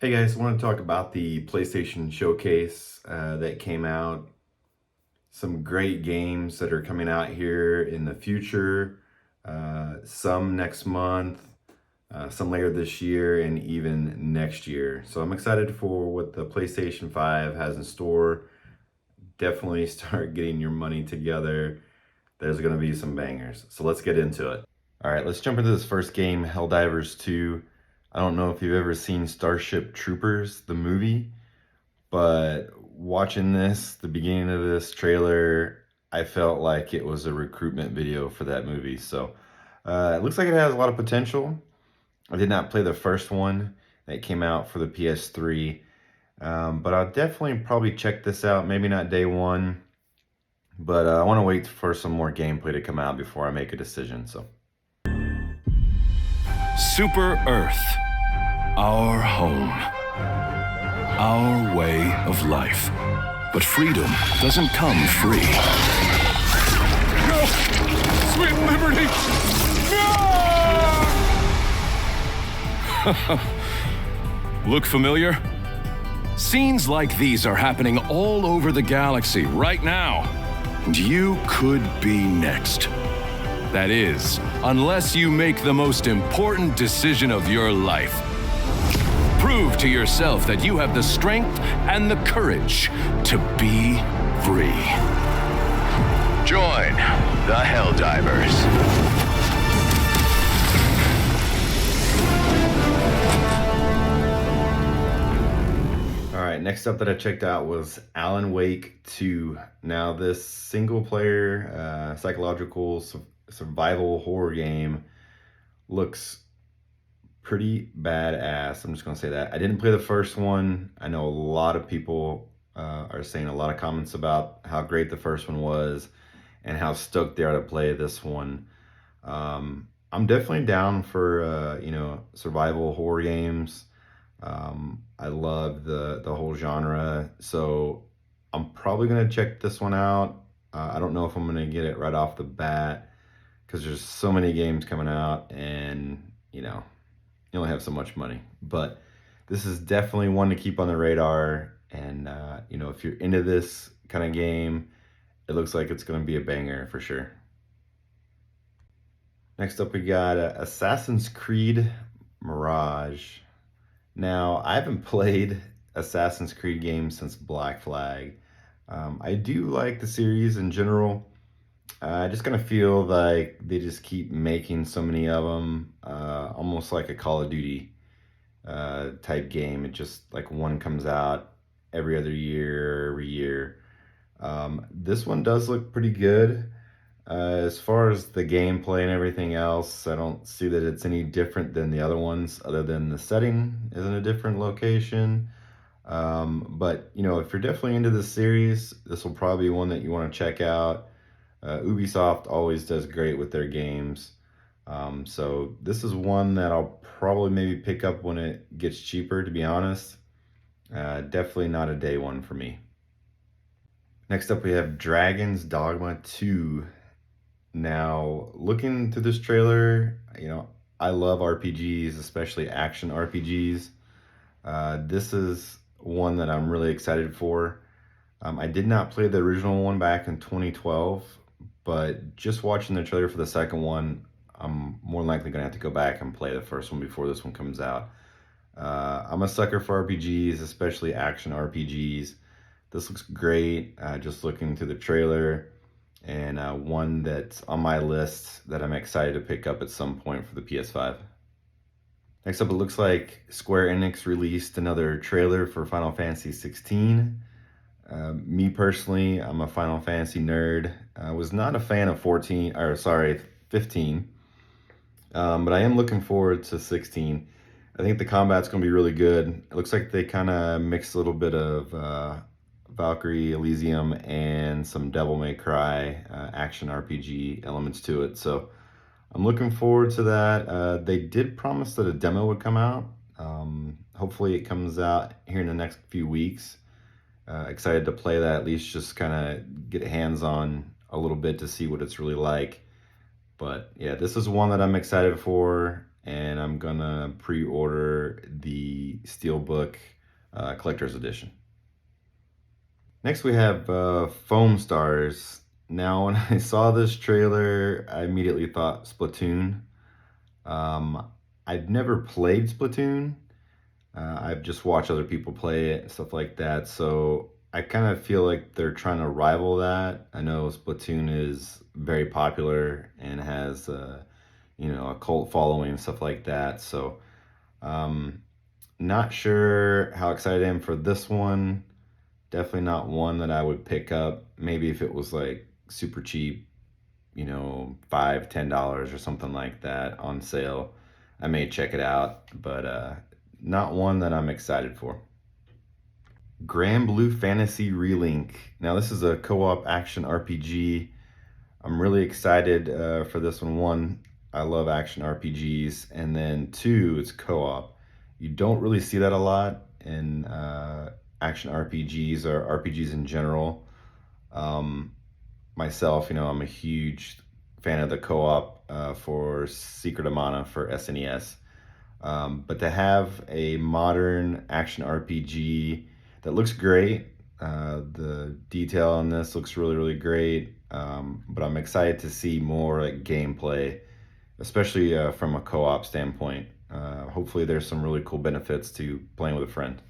Hey guys, I want to talk about the PlayStation Showcase that came out. Some great games that are coming out here in the future, some next month, some later this year, and even next year. So I'm excited for what the PlayStation 5 has in store. Definitely start getting your money together. There's going to be some bangers. So let's get into it. All right, let's jump into this first game, Helldivers 2. I don't know if you've ever seen Starship Troopers, the movie, but watching this, the beginning of this trailer, I felt like it was a recruitment video for that movie. So it looks like it has a lot of potential. I did not play the first one that came out for the PS3, but I'll definitely probably check this out. Maybe not day one, but I want to wait for some more gameplay to come out before I make a decision. So. Super Earth, our home, our way of life. But freedom doesn't come free. No! Sweet liberty! No! Look familiar? Scenes like these are happening all over the galaxy right now. And you could be next. That is, unless you make the most important decision of your life. Prove to yourself that you have the strength and the courage to be free. Join the Helldivers. All right, next up that I checked out was Alan Wake 2. Now, this single-player psychological survival horror game looks pretty badass. I'm just gonna say that. I didn't play the first one. I know a lot of people are saying a lot of comments about how great the first one was and how stoked they are to play this one. I'm definitely down for survival horror games. I love the whole genre, so I'm probably gonna check this one out. I don't know if I'm gonna get it right off the bat because there's so many games coming out, and you only have so much money. But this is definitely one to keep on the radar, and if you're into this kind of game, it looks like it's going to be a banger for sure. Next up, we got Assassin's Creed Mirage. Now, I haven't played Assassin's Creed games since Black Flag. I do like the series in general. I just kind of feel like they just keep making so many of them, almost like a Call of Duty type game. It just like one comes out every other year, every year. This one does look pretty good. As far as the gameplay and everything else, I don't see that it's any different than the other ones, other than the setting is in a different location. But if you're definitely into this series, this will probably be one that you want to check out. Ubisoft always does great with their games. So this is one that I'll probably maybe pick up when it gets cheaper, to be honest. Definitely not a day one for me. Next up, we have Dragon's Dogma 2. Now, looking through this trailer, I love RPGs, especially action RPGs. This is one that I'm really excited for. I did not play the original one back in 2012, but just watching the trailer for the second one, I'm more than likely going to have to go back and play the first one before this one comes out. I'm a sucker for RPGs, especially action RPGs. This looks great, just looking through the trailer, and one that's on my list that I'm excited to pick up at some point for the PS5. Next up, it looks like Square Enix released another trailer for Final Fantasy 16. Me personally, I'm a Final Fantasy nerd. I was not a fan of 15, but I am looking forward to 16. I think the combat's going to be really good. It looks like they kind of mixed a little bit of Valkyrie Elysium and some Devil May Cry action RPG elements to it. So I'm looking forward to that. They did promise that a demo would come out. Hopefully it comes out here in the next few weeks. Excited to play that, at least just kind of get hands on a little bit to see what it's really like. But yeah, this is one that I'm excited for, and I'm gonna pre-order the Steelbook Collector's Edition. Next, we have Foam Stars. Now, when I saw this trailer, I immediately thought Splatoon. Um, I've never played Splatoon. I've just watched other people play it and stuff like that. So I kind of feel like they're trying to rival that. I know Splatoon is very popular and has, a cult following and stuff like that. So, um, not sure how excited I am for this one. Definitely not one that I would pick up. Maybe if it was like super cheap, $5, $10 or something like that on sale, I may check it out, but not one that I'm excited for. Grand Blue Fantasy Relink. Now, this is a co op action RPG. I'm really excited for this one. One, I love action RPGs, and then two, it's co op. You don't really see that a lot in action RPGs or RPGs in general. Um, Myself, I'm a huge fan of the co-op for Secret of Mana for SNES. But to have a modern action RPG that looks great, the detail on this looks really, really great. But I'm excited to see more like gameplay, especially from a co-op standpoint. Hopefully, there's some really cool benefits to playing with a friend.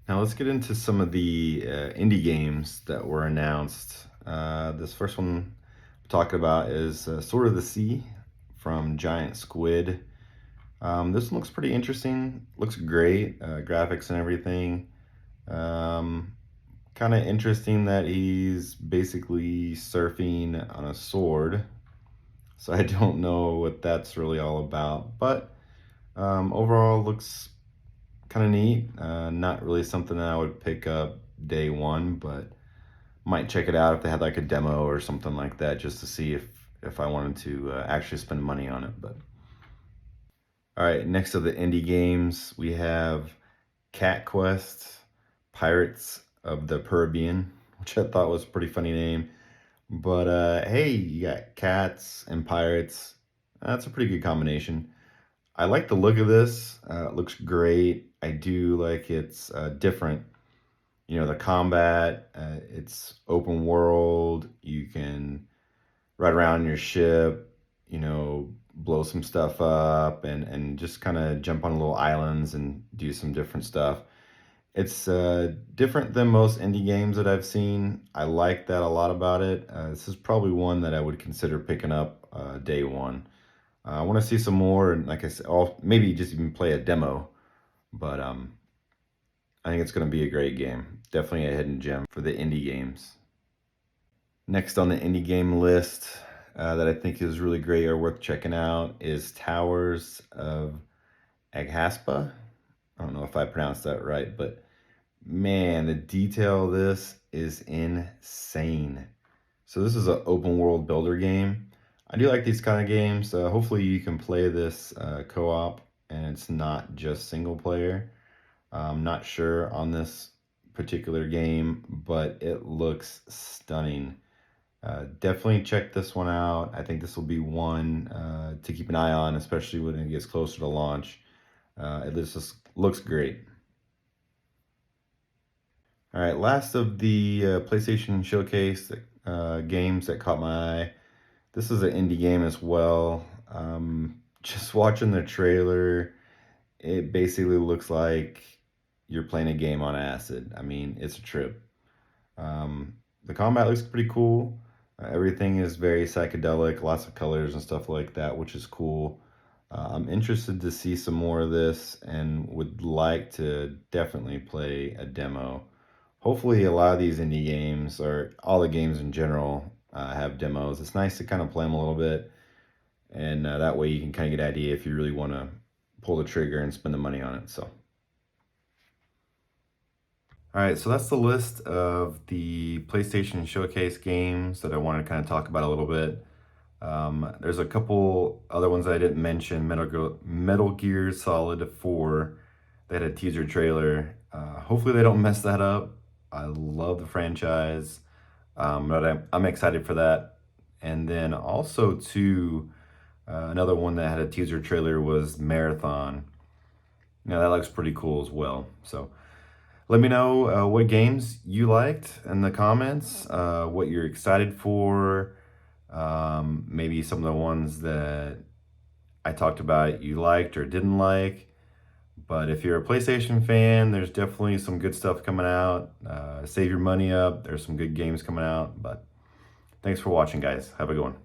Now let's get into some of the indie games that were announced. This first one I'm talking about is Sword of the Sea from Giant Squid. This one looks pretty interesting. Looks great, graphics and everything. Kind of interesting that he's basically surfing on a sword. So I don't know what that's really all about, but overall looks kind of neat. Not really something that I would pick up day one, but might check it out if they had like a demo or something like that, just to see if I wanted to actually spend money on it. But all right, next to the indie games, we have Cat Quest: Pirates of the Caribbean, which I thought was a pretty funny name. But hey, you got cats and pirates. That's a pretty good combination. I like the look of this. It looks great. I do like it's different. The combat, it's open world. You can ride around in your ship, blow some stuff up and just kind of jump on little islands and do some different stuff. It's different than most indie games that I've seen. I like that a lot about it. This is probably one that I would consider picking up day one. I want to see some more, and like I said, maybe just even play a demo. But I think it's going to be a great game. Definitely a hidden gem for the indie games. Next on the indie game list that I think is really great or worth checking out is Towers of Aghaspa. I don't know if I pronounced that right, but man, the detail of this is insane. So this is an open world builder game. I do like these kind of games. Hopefully you can play this co-op and it's not just single player. I'm not sure on this particular game, but it looks stunning. Definitely check this one out. I think this will be one to keep an eye on, especially when it gets closer to launch. It just looks great. All right, last of the PlayStation Showcase games that caught my eye. This is an indie game as well. Just watching the trailer, it basically looks like you're playing a game on acid. I mean, it's a trip. The combat looks pretty cool. Everything is very psychedelic, lots of colors and stuff like that, which is cool. I'm interested to see some more of this and would like to definitely play a demo. Hopefully, a lot of these indie games, or all the games in general, have demos. It's nice to kind of play them a little bit, and that way you can kind of get an idea if you really want to pull the trigger and spend the money on it. So. All right, so that's the list of the PlayStation Showcase games that I wanted to kind of talk about a little bit. There's a couple other ones that I didn't mention. Metal Gear Solid 4, they had a teaser trailer. Hopefully they don't mess that up. I love the franchise, but I'm excited for that. And then also too, Another one that had a teaser trailer was Marathon. Now that looks pretty cool as well. So let me know what games you liked in the comments, what you're excited for, maybe some of the ones that I talked about you liked or didn't like. But if you're a PlayStation fan, there's definitely some good stuff coming out. Save your money up. There's some good games coming out. But thanks for watching, guys. Have a good one.